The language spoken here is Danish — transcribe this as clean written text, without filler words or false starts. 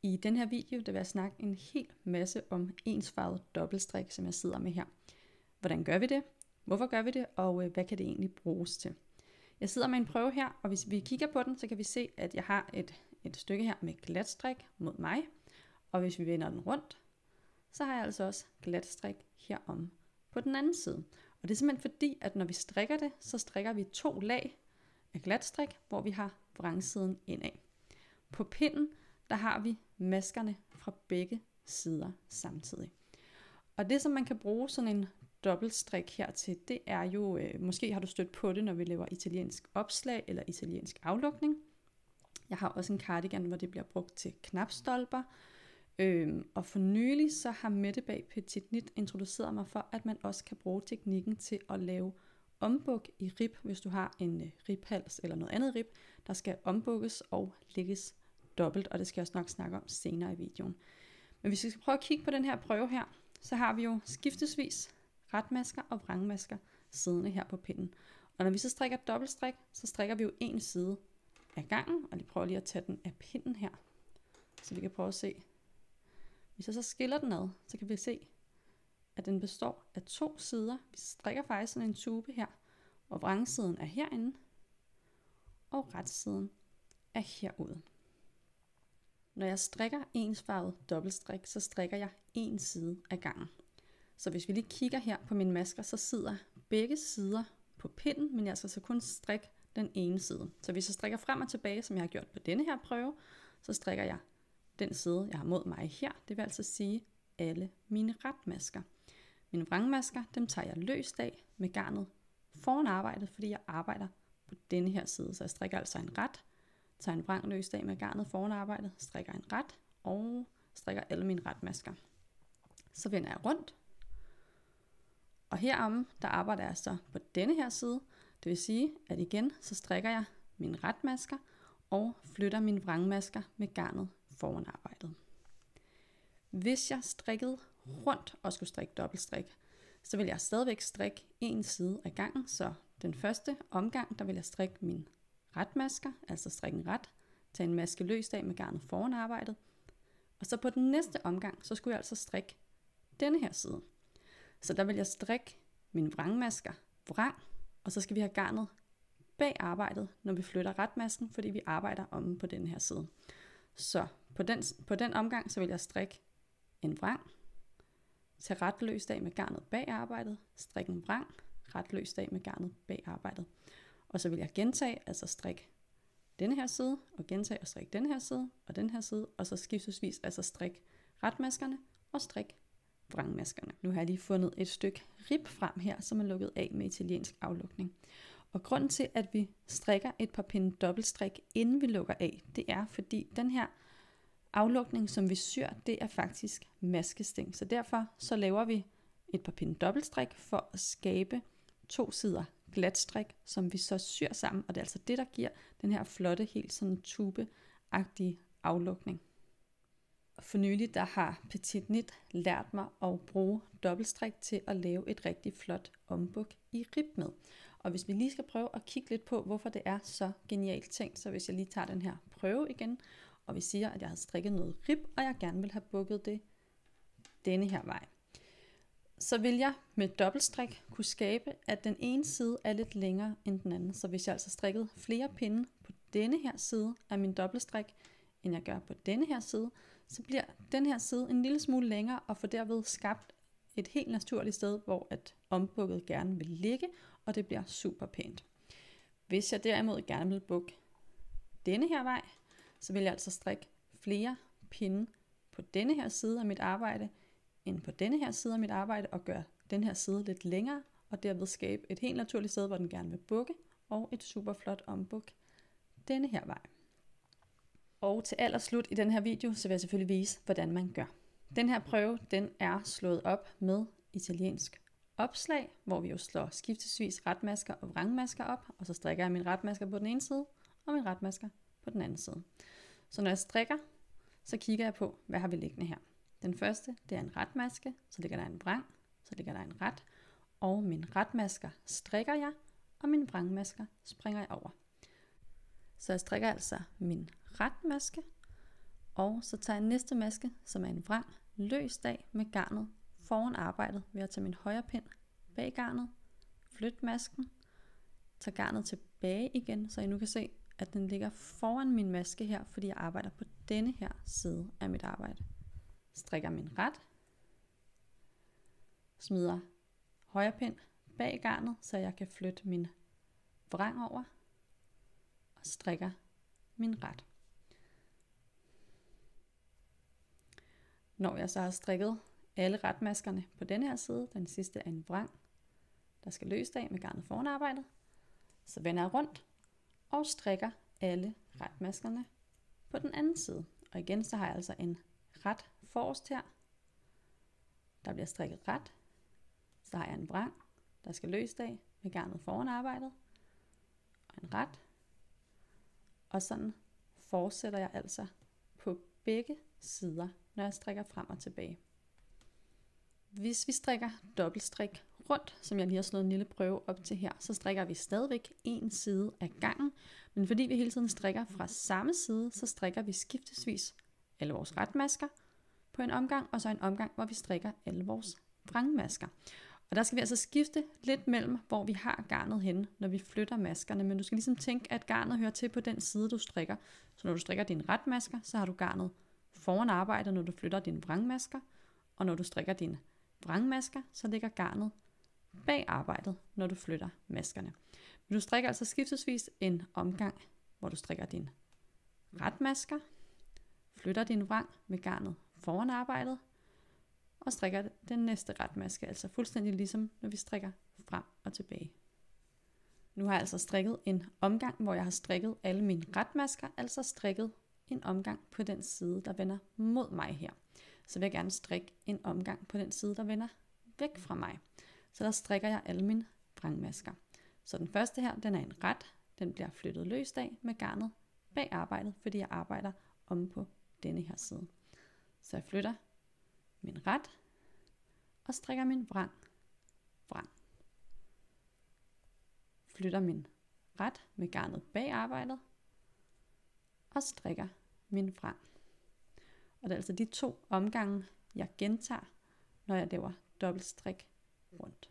I den her video der vil jeg snakke en hel masse om ensfarvet dobbeltstrik, som jeg sidder med her. Hvordan gør vi det? Hvorfor gør vi det? Og hvad kan det egentlig bruges til? Jeg sidder med en prøve her, og hvis vi kigger på den, så kan vi se, at jeg har et stykke her med glatstrik mod mig. Og hvis vi vender den rundt, så har jeg altså også glatstrik herom på den anden side. Og det er simpelthen fordi, at når vi strikker det, så strikker vi 2 lag af glatstrik, hvor vi har vrangsiden indad. På pinden, der har vi maskerne fra begge sider samtidig. Og det, som man kan bruge sådan en dobbeltstrik her til, det er jo, måske har du stødt på det, når vi laver italiensk opslag eller italiensk aflukning. Jeg har også en cardigan, hvor det bliver brugt til knapstolper. Og for nylig så har Mette bag Petit Knit introduceret mig for, at man også kan bruge teknikken til at lave ombuk i rib, hvis du har en ribhals eller noget andet rib, der skal ombukkes og lægges dobbelt, og det skal jeg også nok snakke om senere i videoen. Men hvis vi skal prøve at kigge på den her prøve her, så har vi jo skiftesvis retmasker og vrangmasker siddende her på pinden. Og når vi så strikker dobbeltstrik, så strikker vi jo en side af gangen, og jeg prøver lige at tage den af pinden her, så vi kan prøve at se. Hvis jeg så skiller den ad, så kan vi se, at den består af 2 sider. Vi strikker faktisk sådan en tube her, hvor vrangsiden er herinde, og retsiden er herude. Når jeg strikker ensfarvet dobbeltstrik, så strikker jeg en side af gangen. Så hvis vi lige kigger her på mine masker, så sidder begge sider på pinden, men jeg skal så kun strikke den ene side. Så hvis jeg strikker frem og tilbage, som jeg har gjort på denne her prøve, så strikker jeg den side, jeg har mod mig her. Det vil altså sige alle mine retmasker. Mine vrangmasker, dem tager jeg løst af med garnet foran arbejdet, fordi jeg arbejder på denne her side. Så jeg strikker altså en ret, tager en vrang løst af med garnet foran arbejdet, strikker en ret og strikker alle mine retmasker. Så vender jeg rundt, og heromme, der arbejder jeg så på denne her side. Det vil sige, at igen, så strikker jeg mine retmasker og flytter mine vrangmasker med garnet foran arbejdet. Hvis jeg strikkede rundt og skulle strikke dobbeltstrik, så vil jeg stadigvæk strikke en side af gangen. Så den første omgang, der vil jeg strikke mine retmasker, altså strikke en ret, tage en maske løst af med garnet foran arbejdet. Og så på den næste omgang, så skulle jeg altså strikke denne her side. Så der vil jeg strikke mine vrangmasker vrang, og så skal vi have garnet bag arbejdet, når vi flytter retmasken, fordi vi arbejder omme på den her side. Så på den omgang, så vil jeg strikke en vrang, tage ret løst af med garnet bag arbejdet, strikke en vrang, ret løst af med garnet bag arbejdet. Og så vil jeg gentage, altså strikke denne her side, og gentage og strikke den her side, og den her side, og så skiftesvis altså strikke retmaskerne og strikke vrangmaskerne. Nu har jeg lige fundet et stykke rib frem her, som er lukket af med italiensk aflukning. Og grunden til, at vi strikker et par pinde dobbeltstrik, inden vi lukker af, det er, fordi den her aflukning, som vi syr, det er faktisk maskesting. Så derfor så laver vi et par pinde dobbeltstrik for at skabe 2 sider glatstrik, som vi så syr sammen. Og det er altså det, der giver den her flotte, helt sådan tube-agtige aflukning. For nylig der har Petit Knit lært mig at bruge dobbeltstrik til at lave et rigtig flot ombuk i rib med. Og hvis vi lige skal prøve at kigge lidt på, hvorfor det er så genialt tænkt, så hvis jeg lige tager den her prøve igen, og vi siger, at jeg har strikket noget rib, og jeg gerne vil have bukket det denne her vej, så vil jeg med dobbeltstrik kunne skabe, at den ene side er lidt længere end den anden. Så hvis jeg altså strikkede flere pinde på denne her side af min dobbeltstrik, end jeg gør på denne her side, så bliver den her side en lille smule længere, og får derved skabt et helt naturligt sted, hvor at ombukket gerne vil ligge, og det bliver super pænt. Hvis jeg derimod gerne vil bukke denne her vej, så vil jeg altså strikke flere pinde på denne her side af mit arbejde, end på denne her side af mit arbejde, og gøre den her side lidt længere, og derved skabe et helt naturligt sted, hvor den gerne vil bukke, og et super flot ombuk denne her vej. Og til allerslut i den her video, så vil jeg selvfølgelig vise, hvordan man gør. Den her prøve, den er slået op med italiensk opslag, hvor vi jo slår skiftesvis retmasker og vrangmasker op, og så strikker jeg mine retmasker på den ene side, og mine retmasker på den anden side. Så når jeg strikker, så kigger jeg på, hvad har vi liggende her. Den første, det er en retmaske, så ligger der en vrang, så ligger der en ret, og mine retmasker strikker jeg, og mine vrangmasker springer jeg over. Så jeg strikker altså min retmaske, Og så tager jeg næste maske, som er en vrang løs dag med garnet foran arbejdet ved at tage min højre pind bag garnet, flytte masken, tage garnet tilbage igen, så I nu kan se, at den ligger foran min maske her, fordi jeg arbejder på denne her side af mit arbejde. Strikker min ret, smider højre pind bag garnet, så jeg kan flytte min vrang over, og strikker min ret. Når jeg så har strikket alle retmaskerne på denne her side, den sidste er en vrang, der skal løse af med garnet foran arbejdet, så vender jeg rundt og strikker alle retmaskerne på den anden side. Og igen så har jeg altså en ret forrest her, der bliver strikket ret, så har jeg en vrang, der skal løse af med garnet foran arbejdet, og en ret, og sådan fortsætter jeg altså på begge sider, når jeg strikker frem og tilbage. Hvis vi strikker dobbeltstrik rundt, som jeg lige har slået en lille prøve op til her, så strikker vi stadigvæk en side af gangen, men fordi vi hele tiden strikker fra samme side, så strikker vi skiftesvis alle vores retmasker på en omgang, og så en omgang, hvor vi strikker alle vores vrangmasker. Og der skal vi altså skifte lidt mellem, hvor vi har garnet henne, når vi flytter maskerne. Men du skal ligesom tænke, at garnet hører til på den side, du strikker. Så når du strikker dine retmasker, så har du garnet foran arbejdet, når du flytter dine vrangmasker. Og når du strikker dine vrangmasker, så ligger garnet bag arbejdet, når du flytter maskerne. Men du strikker altså skiftesvis en omgang, hvor du strikker dine retmasker, flytter din vrang med garnet foran arbejdet, og strikker den næste retmaske, altså fuldstændig ligesom når vi strikker frem og tilbage. Nu har jeg altså strikket en omgang, hvor jeg har strikket alle mine retmasker, altså strikket en omgang på den side, der vender mod mig her. Så vil jeg gerne strikke en omgang på den side, der vender væk fra mig. Så der strikker jeg alle mine vrangmasker. Så den første her, den er en ret, den bliver flyttet løst af med garnet bag arbejdet, fordi jeg arbejder om på denne her side. Så jeg flytter min ret, og strikker min vrang. Flytter min ret med garnet bag arbejdet, og strikker min vrang. Og det er altså de 2 omgange, jeg gentager, når jeg laver dobbeltstrik rundt.